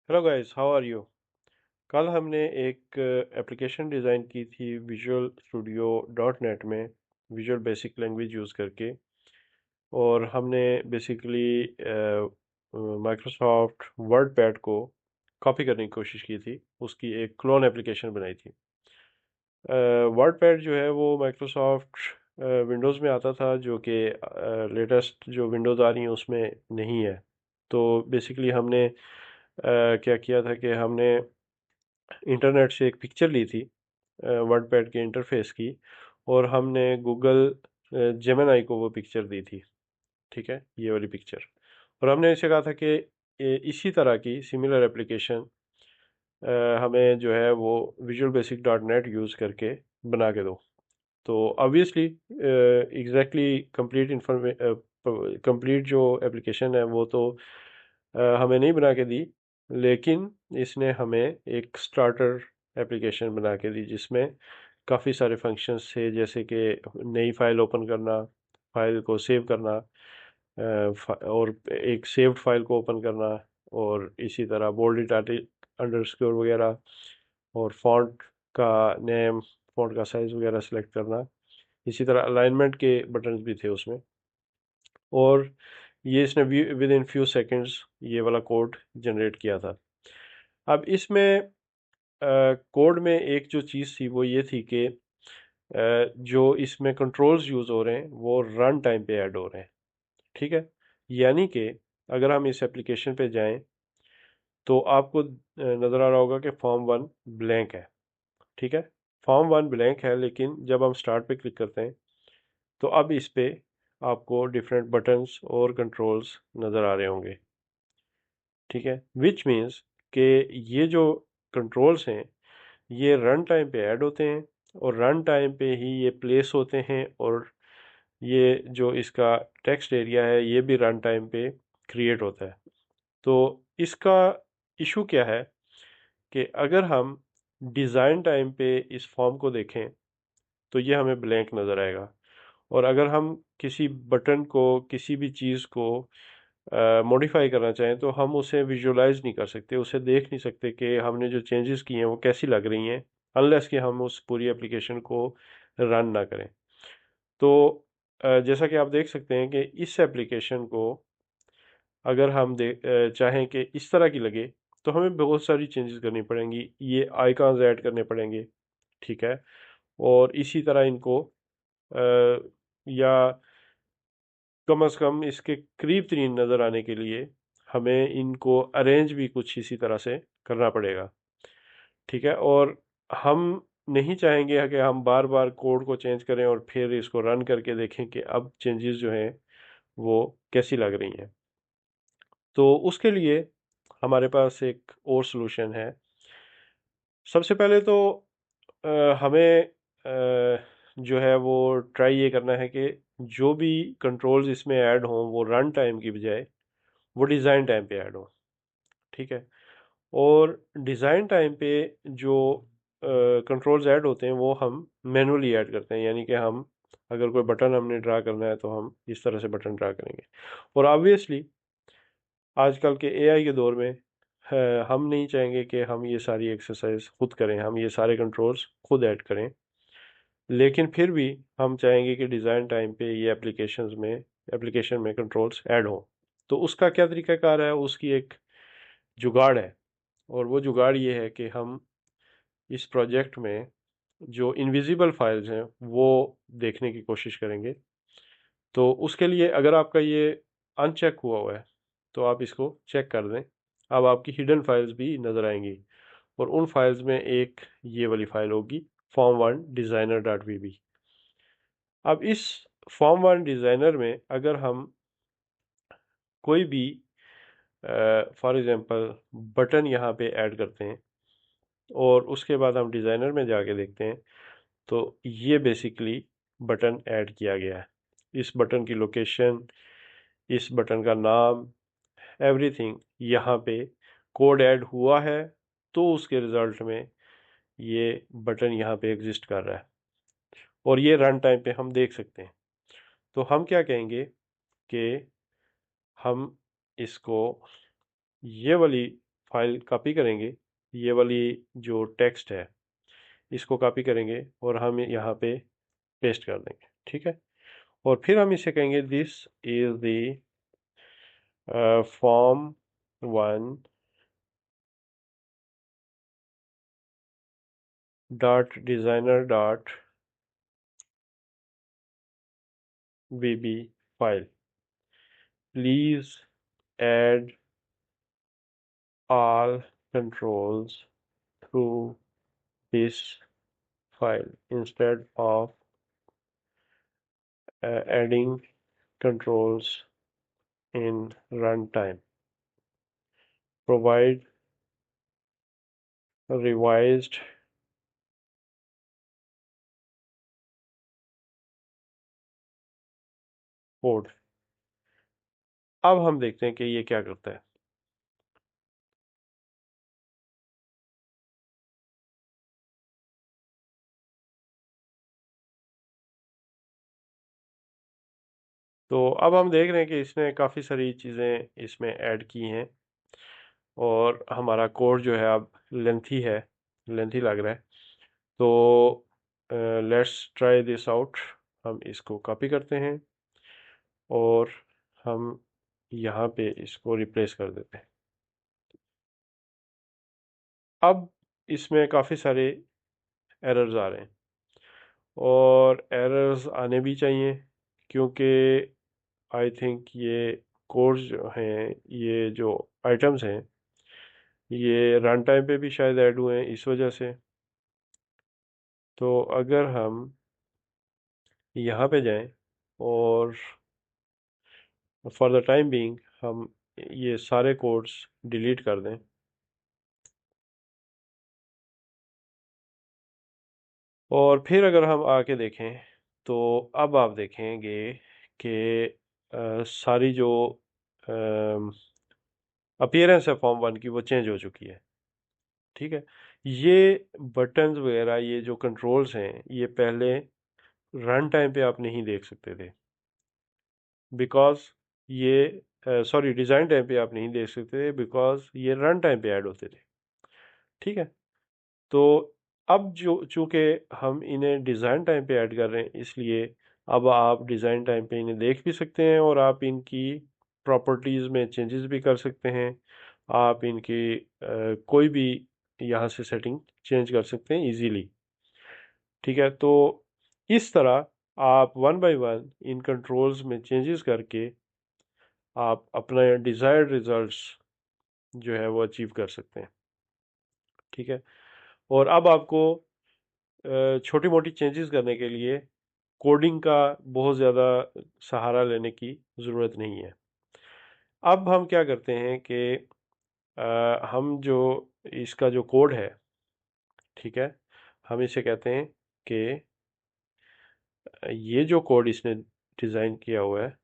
Hello guys, how are you. कल हमने एक एप्लीकेशन डिज़ाइन की थी विजुअल स्टूडियो डॉट नेट में, विजुअल बेसिक लैंग्वेज यूज़ करके। और हमने बेसिकली माइक्रोसॉफ्ट वर्ड पैड को कॉपी करने की कोशिश की थी, उसकी एक क्लोन एप्लीकेशन बनाई थी। वर्ड पैड जो है वो माइक्रोसॉफ्ट विंडोज़ में आता था, जो कि लेटेस्ट जो विंडोज़ आ रही हैं उसमें नहीं है। तो बेसिकली हमने क्या किया था कि हमने इंटरनेट से एक पिक्चर ली थी वर्ड पैड के इंटरफेस की, और हमने गूगल जेमिनाई को वो पिक्चर दी थी। ठीक है, ये वाली पिक्चर। और हमने इसे कहा था कि इसी तरह की सिमिलर एप्लीकेशन हमें जो है वो visual basic dot net use करके बना के दो। तो ऑब्वियसली एग्जैक्टली कंप्लीट जो एप्लीकेशन है वो तो हमें नहीं बना के दी, लेकिन इसने हमें एक स्टार्टर एप्लीकेशन बना के दी जिसमें काफ़ी सारे फंक्शंस थे, जैसे कि नई फाइल ओपन करना, फाइल को सेव करना, और एक सेव्ड फाइल को ओपन करना, और इसी तरह बोल्ड इटालिक अंडरस्कोर वगैरह, और फॉन्ट का नेम, फॉन्ट का साइज़ वगैरह सेलेक्ट करना। इसी तरह अलाइनमेंट के बटन्स भी थे उसमें। और ये इसने विद इन फ्यू सेकंड्स ये वाला कोड जनरेट किया था। अब इसमें कोड में एक जो चीज़ थी वो ये थी कि जो इसमें कंट्रोल्स यूज़ हो रहे हैं वो रन टाइम पे ऐड हो रहे हैं। ठीक है, यानी कि अगर हम इस एप्लीकेशन पे जाएं तो आपको नज़र आ रहा होगा कि फॉर्म वन ब्लैंक है। ठीक है, फॉर्म वन ब्लैंक है, लेकिन जब हम स्टार्ट पे क्लिक करते हैं तो अब इस पे आपको डिफरेंट बटन्स और कंट्रोल्स नज़र आ रहे होंगे। ठीक है, विच मीन्स कि ये जो कंट्रोल्स हैं ये रन टाइम पे ऐड होते हैं, और रन टाइम पे ही ये प्लेस होते हैं, और ये जो इसका टेक्स्ट एरिया है ये भी रन टाइम पे क्रिएट होता है। तो इसका इशू क्या है कि अगर हम डिज़ाइन टाइम पे इस फॉर्म को देखें तो ये हमें ब्लैंक नज़र आएगा। और अगर हम किसी बटन को, किसी भी चीज़ को मॉडिफाई करना चाहें तो हम उसे विजुअलाइज नहीं कर सकते, उसे देख नहीं सकते कि हमने जो चेंजेस किए हैं वो कैसी लग रही हैं, अनलेस कि हम उस पूरी एप्लीकेशन को रन ना करें। तो जैसा कि आप देख सकते हैं कि इस एप्लीकेशन को अगर हम चाहें कि इस तरह की लगे तो हमें बहुत सारी चेंजेस करनी पड़ेंगी, ये आइकॉन्स ऐड करने पड़ेंगे। ठीक है, और इसी तरह इनको या कम से कम इसके करीब तरीन नज़र आने के लिए हमें इनको अरेंज भी कुछ इसी तरह से करना पड़ेगा। ठीक है, और हम नहीं चाहेंगे कि हम बार बार कोड को चेंज करें और फिर इसको रन करके देखें कि अब चेंजेस जो हैं वो कैसी लग रही हैं। तो उसके लिए हमारे पास एक और सॉल्यूशन है। सबसे पहले तो हमें जो है वो ट्राई ये करना है कि जो भी कंट्रोल्स इसमें ऐड हों वो रन टाइम की बजाय वो डिज़ाइन टाइम पे ऐड हो। ठीक है, और डिज़ाइन टाइम पे जो कंट्रोल्स ऐड होते हैं वो हम मैनुअली ऐड करते हैं, यानी कि हम अगर कोई बटन हमने ड्रा करना है तो हम इस तरह से बटन ड्रा करेंगे। और ऑब्वियसली आजकल के एआई के दौर में हम नहीं चाहेंगे कि हम ये सारी एक्सरसाइज खुद करें, हम ये सारे कंट्रोल्स खुद ऐड करें, लेकिन फिर भी हम चाहेंगे कि डिज़ाइन टाइम पे ये एप्लीकेशन में कंट्रोल्स ऐड हों। तो उसका क्या तरीकाकार है, उसकी एक जुगाड़ है। और वो जुगाड़ ये है कि हम इस प्रोजेक्ट में जो इनविजिबल फाइल्स हैं वो देखने की कोशिश करेंगे। तो उसके लिए अगर आपका ये अनचेक हुआ हुआ है तो आप इसको चेक कर दें। अब आपकी हिडन फाइल्स भी नज़र आएंगी, और उन फाइल्स में एक ये वाली फाइल होगी, form one designer dot V B. अब इस फॉर्म वन डिज़ाइनर में अगर हम कोई भी फॉर एग्जांपल बटन यहाँ पे ऐड करते हैं और उसके बाद हम डिज़ाइनर में जाके देखते हैं तो ये बेसिकली बटन ऐड किया गया है। इस बटन की लोकेशन, इस बटन का नाम, एवरीथिंग यहाँ पे कोड ऐड हुआ है, तो उसके रिज़ल्ट में ये बटन यहाँ पे एग्जिस्ट कर रहा है, और ये रन टाइम पे हम देख सकते हैं। तो हम क्या कहेंगे कि हम इसको ये वाली फाइल कॉपी करेंगे, ये वाली जो टेक्स्ट है इसको कॉपी करेंगे और हम यहाँ पे पेस्ट कर देंगे। ठीक है, और फिर हम इसे कहेंगे this is the form one dot designer dot VB file, please add all controls through this file instead of adding controls in runtime. Provide revised code. अब हम देखते हैं कि ये क्या करता है। तो अब हम देख रहे हैं कि इसने काफ़ी सारी चीज़ें इसमें ऐड की हैं और हमारा कोड जो है अब लेंथी है, लेंथी लग रहा है। तो लेट्स ट्राई दिस आउट। हम इसको कॉपी करते हैं और हम यहाँ पे इसको रिप्लेस कर देते हैं। अब इसमें काफ़ी सारे एरर्स आ रहे हैं और एरर्स आने भी चाहिए, क्योंकि आई थिंक ये कोड्स जो हैं, ये जो आइटम्स हैं, ये रन टाइम पे भी शायद ऐड हुए हैं इस वजह से। तो अगर हम यहाँ पे जाएं और फॉर द टाइम बीइंग हम ये सारे कोड्स डिलीट कर दें, और फिर अगर हम आके देखें तो अब आप देखेंगे कि सारी जो अपीयरेंस है फॉर्म वन की वो चेंज हो चुकी है। ठीक है, ये बटन्स वगैरह, ये जो कंट्रोल्स हैं, ये पहले रन टाइम पे आप नहीं देख सकते थे, बिकॉज ये सॉरी डिज़ाइन टाइम पे आप नहीं देख सकते थे बिकॉज ये रन टाइम पे ऐड होते थे। ठीक है, तो अब जो चूंकि हम इन्हें डिज़ाइन टाइम पे ऐड कर रहे हैं, इसलिए अब आप डिज़ाइन टाइम पे इन्हें देख भी सकते हैं और आप इनकी प्रॉपर्टीज़ में चेंजेस भी कर सकते हैं। आप इनकी कोई भी यहाँ से सेटिंग चेंज कर सकते हैं इजीली। ठीक है, तो इस तरह आप one by one in controls में चेंजेस करके आप अपना डिज़ायर्ड रिजल्ट्स जो है वो अचीव कर सकते हैं। ठीक है, और अब आपको छोटी मोटी चेंजेस करने के लिए कोडिंग का बहुत ज़्यादा सहारा लेने की ज़रूरत नहीं है। अब हम क्या करते हैं कि हम जो इसका जो कोड है, ठीक है, हम इसे कहते हैं कि ये जो कोड इसने डिज़ाइन किया हुआ है,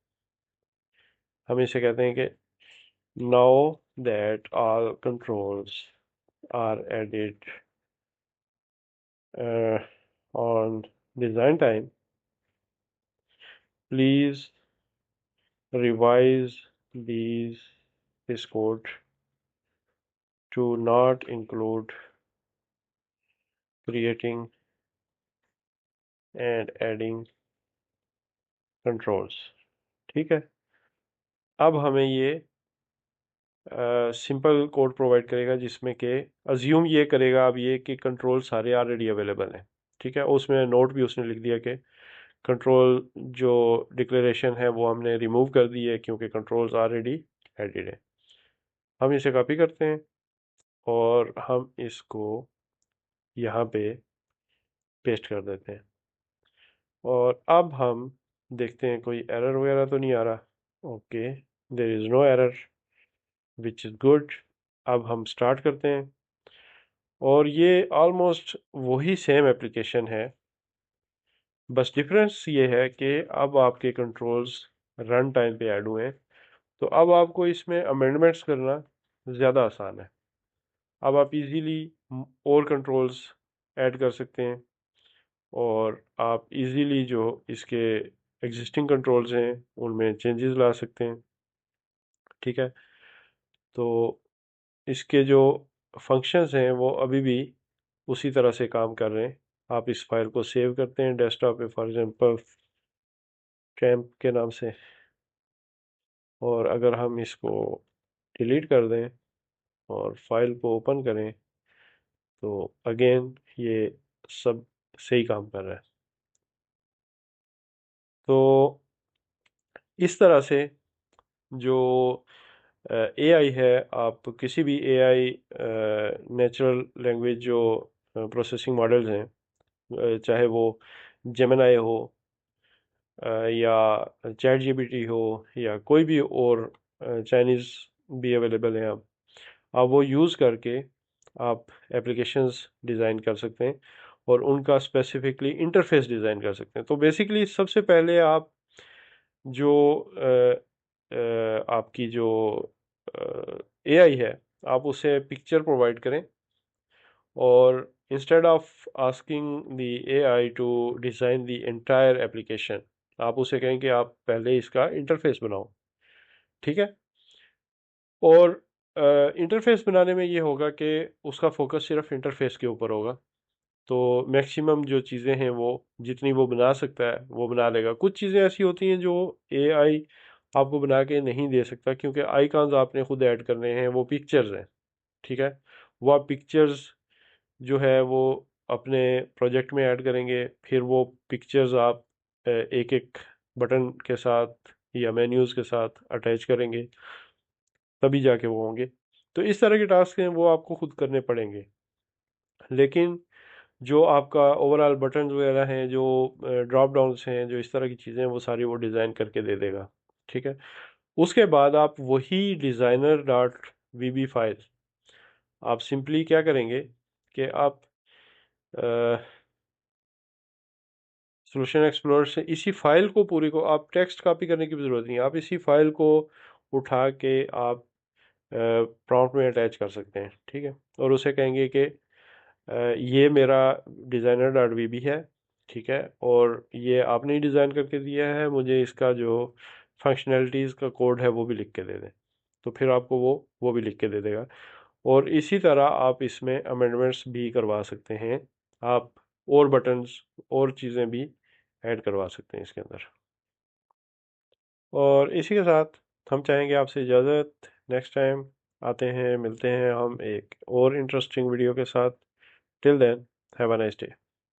हम इसे कहते हैं कि now that all controls are added on design time, please revise this code to not include creating and adding controls। ठीक है, अब हमें ये सिंपल कोड प्रोवाइड करेगा जिसमें कि अज्यूम ये करेगा अब ये कि कंट्रोल सारे ऑलरेडी अवेलेबल हैं। ठीक है, उसमें नोट भी उसने लिख दिया कि कंट्रोल जो डिक्लेरेशन है वो हमने रिमूव कर दी है क्योंकि कंट्रोल्स ऑलरेडी एडिड है। हम इसे कॉपी करते हैं और हम इसको यहाँ पे पेस्ट कर देते हैं और अब हम देखते हैं कोई एरर वगैरह तो नहीं आ रहा। Okay, there is no error which is good. अब हम स्टार्ट करते हैं और ये ऑलमोस्ट वही सेम एप्लीकेशन है, बस डिफरेंस ये है कि अब आपके कंट्रोल्स रन टाइम पे ऐड हुए हैं। तो अब आपको इसमें अमेंडमेंट्स करना ज़्यादा आसान है। अब आप इजीली और कंट्रोल्स ऐड कर सकते हैं और आप इजीली जो इसके एग्जिस्टिंग कंट्रोल्स हैं उनमें चेंजेस ला सकते हैं। ठीक है, तो इसके जो फंक्शंस हैं वो अभी भी उसी तरह से काम कर रहे हैं। आप इस फाइल को सेव करते हैं डेस्कटॉप पे, फॉर एग्जांपल टैम्प के नाम से, और अगर हम इसको डिलीट कर दें और फाइल को ओपन करें तो अगेन ये सब सही काम कर रहा है। तो इस तरह से जो एआई है, आप किसी भी एआई नेचुरल लैंग्वेज जो प्रोसेसिंग मॉडल्स हैं, चाहे वो जेमिनाई हो या चैट जीपीटी हो या कोई भी और चाइनीज़ भी अवेलेबल हैं, आप वो यूज़ करके आप एप्लीकेशंस डिज़ाइन कर सकते हैं और उनका स्पेसिफिकली इंटरफेस डिज़ाइन कर सकते हैं। तो बेसिकली सबसे पहले आप जो आपकी जो एआई है, आप उसे पिक्चर प्रोवाइड करें और instead of asking the AI to design the entire application, आप उसे कहें कि आप पहले इसका इंटरफेस बनाओ। ठीक है। और इंटरफेस बनाने में ये होगा कि उसका फोकस सिर्फ इंटरफेस के ऊपर होगा। तो मैक्सिमम जो चीज़ें हैं वो जितनी वो बना सकता है वो बना लेगा। कुछ चीज़ें ऐसी होती हैं जो एआई आपको बना के नहीं दे सकता, क्योंकि आइकॉन्स आपने खुद ऐड करने हैं, वो पिक्चर्स हैं। ठीक है। वो आप पिक्चर्स जो है वो अपने प्रोजेक्ट में ऐड करेंगे, फिर वो पिक्चर्स आप एक एक बटन के साथ या मेन्यूज़ के साथ अटैच करेंगे, तभी जाके वो होंगे। तो इस तरह के टास्क हैं वो आपको खुद करने पड़ेंगे। लेकिन जो आपका ओवरऑल बटन वगैरह हैं, जो ड्रॉप डाउन्स हैं, जो इस तरह की चीज़ें हैं, वो सारी वो डिज़ाइन करके दे देगा। ठीक है। उसके बाद आप वही डिज़ाइनर डॉट वीबी फाइल आप सिंपली क्या करेंगे कि आप सॉल्यूशन एक्सप्लोरर से इसी फाइल को पूरी को, आप टेक्स्ट कॉपी करने की भी ज़रूरत नहीं है, आप इसी फाइल को उठा के आप प्रॉम्प्ट में अटैच कर सकते हैं। ठीक है। और उसे कहेंगे कि ये मेरा डिज़ाइनर डॉट वी बी है। ठीक है। और ये आपने ही डिज़ाइन करके दिया है, मुझे इसका जो फंक्शनैलिटीज़ का कोड है वो भी लिख के दे दें। तो फिर आपको वो भी लिख के दे देगा। और इसी तरह आप इसमें अमेंडमेंट्स भी करवा सकते हैं। आप और बटन्स और चीज़ें भी ऐड करवा सकते हैं इसके अंदर। और इसी के साथ हम चाहेंगे आपसे इजाज़त। नेक्स्ट टाइम आते हैं, मिलते हैं हम एक और इंटरेस्टिंग वीडियो के साथ। Till then, have a nice day.